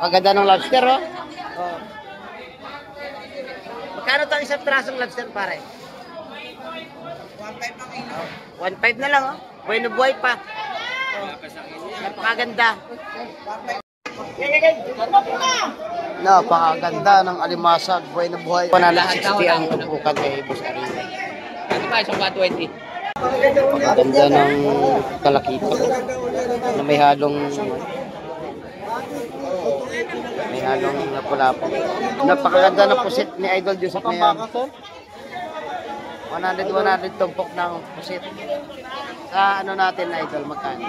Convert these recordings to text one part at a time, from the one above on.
Napakaganda ng lobster, oh. Oh. Magkano to isang trasong lobster, pare? 1.5 ang kilo. 1.5 na lang, oh. Bueno buhay pa. Oh. Napakaganda. Napakaganda ng alimasag. Buhay na buhay. 160 ang tumpukan kay Boss Arina. Ano ba? Isang 120. Napakaganda ng kalakito na may halong lapu-lapu. Napakaganda ng pusit ni Idol Joseph na yan. 100 tumpok ng pusit. Sa ano natin na Idol, magkano?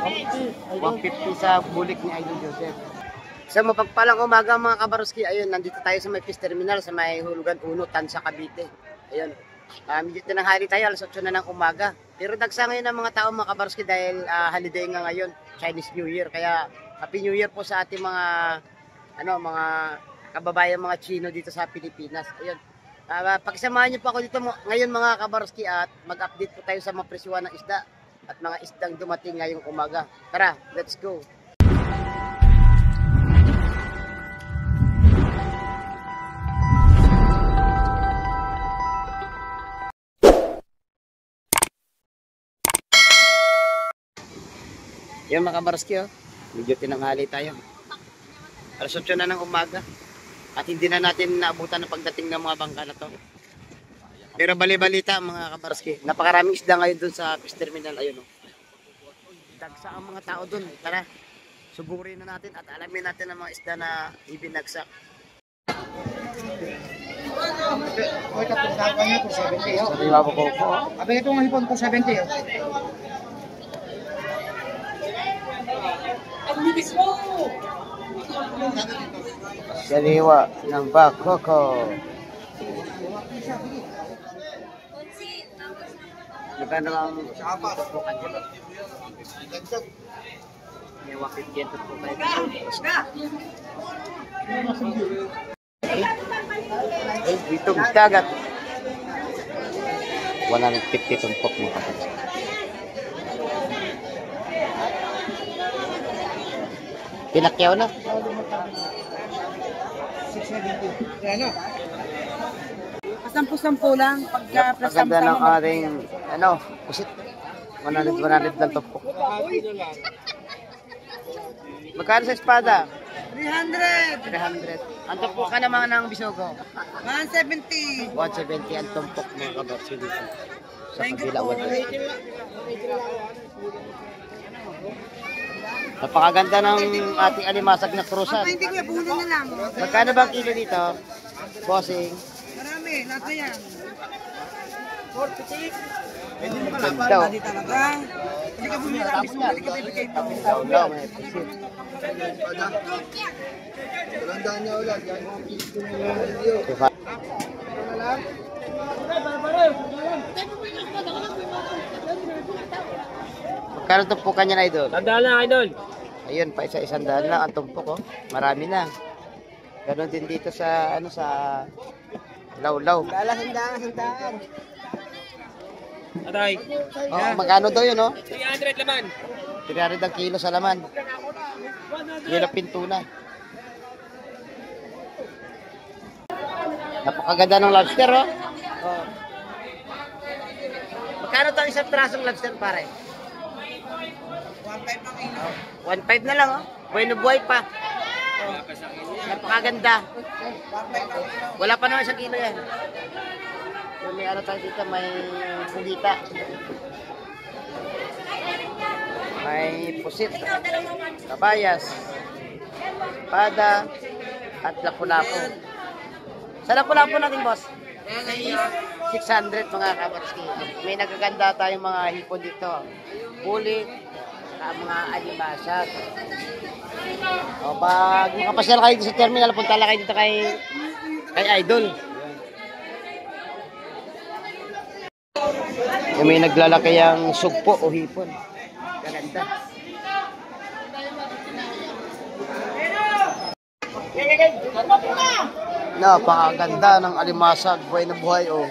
150 sa bulik ni Idol Joseph. Sa mapagpalang umaga mga kabaroski, ayun, nandito tayo sa may Fish Terminal, sa may Hulugan 1, Tansa, Cavite. Ayun. Medyo tinanghali tayo, alas 8 na ng umaga. Pero dagsa ngayon ng mga tao mga kabaroski dahil holiday nga ngayon, Chinese New Year. Kaya Happy New Year po sa ating mga mga kababayan, mga Chino dito sa Pilipinas. Ayun. Pakisamahan niyo po ako dito ngayon mga kabaroski at mag-update po tayo sa mga presyuhan ng isda at mga isdang dumating ngayong umaga. Tara, let's go! Yan mga kabaroski, oh. Medyo tinanghali tayo. Alas 8 na ng umaga. At hindi na natin naabutan ng pagdating ng mga bangka na to. Pero bali-balita mga kabaroski. Napakaraming isda ngayon dun sa Fish Terminal. Ayun, oh. Dagsa ang mga tao dun. Tara, suburin na natin at alamin natin ang mga isda na ibinagsak. Ito kapag gagawin niyo po 70. Sa riwa po po. Abay ito ang hipon po 70. Sariwa ng bakoko. Magkano ang bukan dyan? May 150 ito po tayo. Ay, dito dagat. 150 tumpok mo kapatid. Pinakyaw na. 670. Ano? Pasampu-sampu lang. Pagkaganda ng ating, pusit. 100 lang tumpok. Magkano sa espada? 300! 300. Ang tumpok ka naman ng bisogo? 170! 170 ang tumpok mga kabarsi dito. Sa kabila, 150. Napakaganda ng ating alimasag na krusan. Hindi ko, puno na lang. Magkano ba kilo dito? Bossing? Marami, lahat na yan. 46. Ganda, oh. Talaga. Hindi ka bumili ng bismo, hindi ka bibigay pa. Daw, may pusit. Tandaan niya ulit. Diba? Magkano tumpukan niya na idol? Tandaan lang, idol. Ayun, pa isa-isang daan lang ang tumpok, oh. Marami na. Ganon din dito sa, sa Lawlaw. Sandaan. Atay. Oh, magkano daw yun, oh? 300 laman. 300 ang kilo sa laman. Yun ang pintuna. Napakaganda ng lobster, oh. Oh. Magkano to isang trasong lobster, pare? 1.5 ang kilo. 1.5 na lang, oh. Bueno buhay pa. Oh. Napakaganda. 1.5 ang kilo. Wala pa naman 1 kilo yan. So, may tayo dito, may pugita. May pusit, kabayas, pada, at lapu-lapu. Sa lapu-lapu natin, boss? 600 mga kabarski. May nagaganda tayong mga hipon dito. Bulik, mga alimasag. O pag makapasyal kayo sa terminal, punta lang kayo dito kay Idol. May naglalaki ang sugpo o hipon. Gaganda. Napakaganda ng alimasag. Buhay na buhay, oh.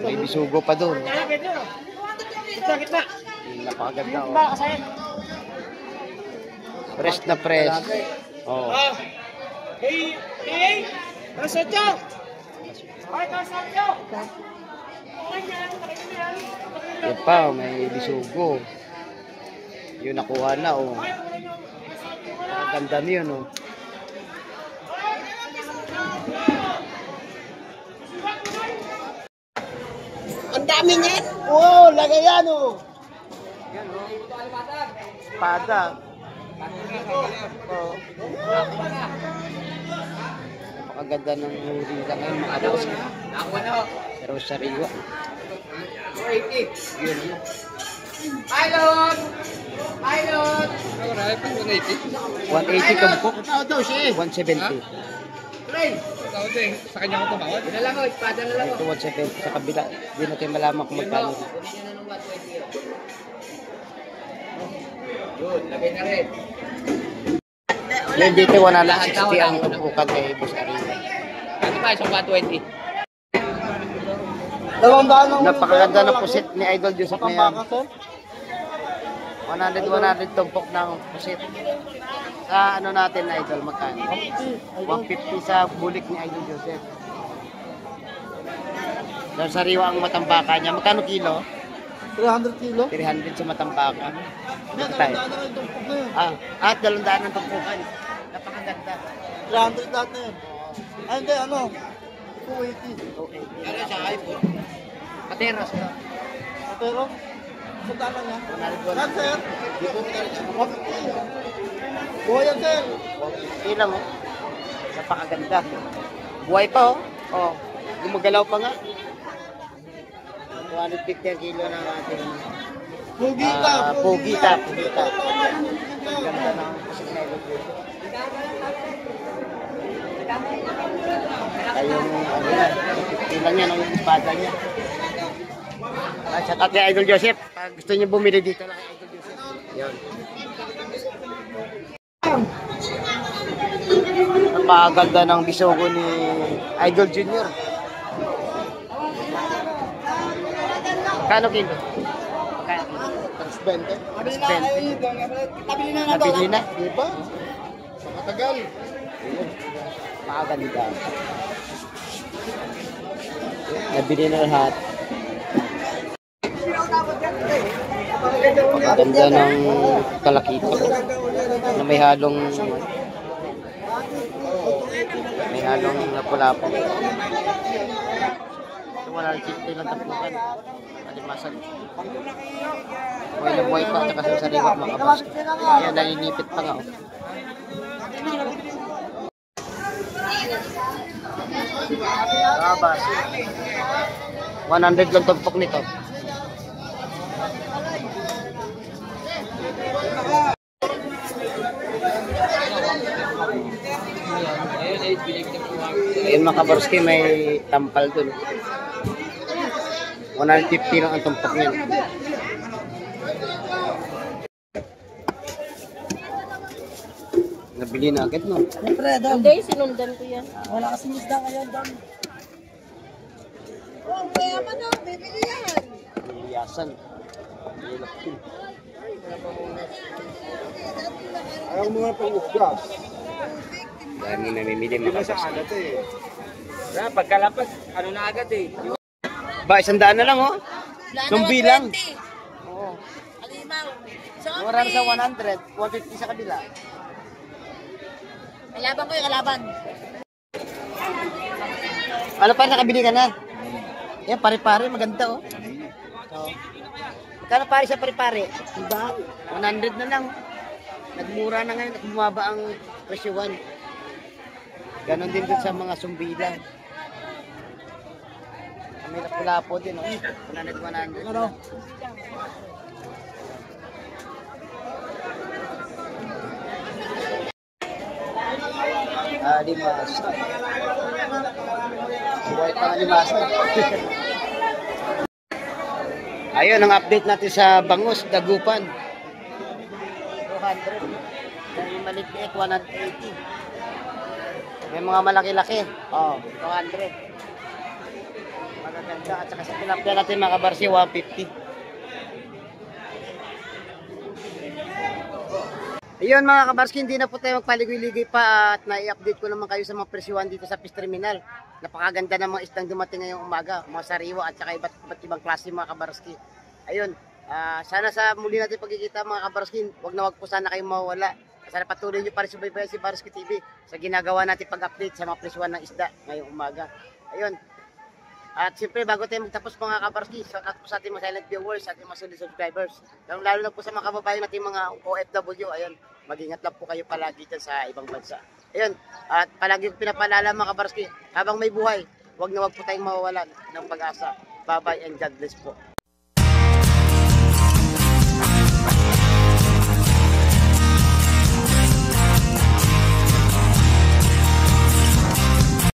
May bisugo pa doon. Napakaganda, oh. Fresh na fresh. Oo. Yan pa, may bisugo. Yun nakuha na, oh. Ang ganda niyo, no? Ang dami niyan. Oh, lagay yan, oh. Yan, oh. Espada. Oh. Napakaganda ng ringa ngayon, mga boss. Pero sariwa. 280. Yun, yun. Pilot! Pilot! 180 tumpok. Tao daw siya eh. 170. Train! Sa kanya ko tumawad. Yun na lang o, espada na lang o. Ito 170 sa kabila. Hindi natin malaman kung magkano. Kunin niya na ng 120 o. Yun, lagay na rin. Yan dito 160 ang tumpukan kay Boss Arina. Ano ba, isang 120? Napakaganda ng pusit ni Idol Joseph ngayon. 100 tumpok ng pusit. Sa ano natin na Idol, magkano? 150 sa bulik ni Idol Joseph. Dahil sariwa ang matambaka niya. Magkano kilo? 300 kilo? 300 sa matambaka. Dito tayo. At 200 ng tumpukan. Napakaganda. 300 lahat na yun. Ay, hindi, ano? 280. Okay. Ano siya, iPhone? Pateros. Pero, sandaan lang yan. Yan, sir. Buhay yan, sir. Okay lang, oh. Napakaganda. Buhay pa, oh. Oh, gumagalaw pa nga. 250 ang kilo ng ating Pugita. pugita. Ganda ng pusit na Idol Joseph. Ay, yung ano yan, 50 lang yan, ang espada niya. Shout out kay Idol Joseph. Pag gusto niyo bumili dito lang kay Idol Joseph. Yun. Napakaganda ng bisugo ni Idol Junior. Kano kilo? Kano kilo? 20. 20. Tabili na Nabili na? Di ba? Matagal. Napakaganda. Nabili na lahat. Ganda ng kalakita na may halong lapu-lapu. Ito wala rin sipte lang tapukan. Alimasan. Buhay na buhay pa at saka sa sariwa mga kabas. Kaya nalinipit pa nga. Oh. Kabas. 100 lang tumpok nito. Ayun mga kabarski, may tampal dun. 150 lang ang tumpok niyan. Nabili na agad, no? Hindi, sinundan ko yan. Wala kasing isda ngayon, Dan. Oh, kaya man na, bibili yan. Iyasan. Ilap din. Ayaw mo nga pang isda. Dami namimili mga kabarski. Pagkalapag, ano na agad eh. Ba, 100 na lang, oh. Sumbi lang. Oo. Alimaw. Mura sa 100, 150 sa kabila. Kalaban ko yung kalaban. Ano pa, nakabili ka na? Yan, pare-pare, maganda, oh. So, magkano pare sa pare-pare? Diba? 100 na lang. Nagmura na ngayon, bumaba ang presyohan. Ganon din dun sa mga sumbilan. May lapu-lapo din, oh. 100. Ano? Limas. Buhay pa nga limas. Ayun, ang update natin sa Bangus, Dagupan. 200. May maliit, 180. May mga malaki-laki. Oh, 200. Magaganda. At saka sa tilapia natin mga kabarsi, 150. Ayun mga kabarski, hindi na po tayo magpaligoy-ligoy pa at nai-update ko naman kayo sa mga presyuhan dito sa Fish Terminal. Napakaganda ng mga isdang dumating ngayong umaga, mga sariwa at saka iba't ibang klase mga kabarski. Ayun, sana sa muli natin pagkikita mga kabarski, wag na wag po sana kayong mawawala. Sana patuloy nyo pa rin subaybayan si Barski TV sa ginagawa natin pag-update sa mga presyuhan ng isda ngayong umaga. Ayun. At siyempre, bago tayo magtapos mga kabarski, shout out po sa ating mga silent viewers, sa ating mga solid subscribers. Lalo na po sa mga kababayan natin mga OFW, ayun, mag-ingat lang po kayo palagi dyan sa ibang bansa. Ayun, at palagi ko pinapaalala mga kabarski, habang may buhay, wag na wag po tayong mawawalan ng pag-asa. Bye-bye and God bless po.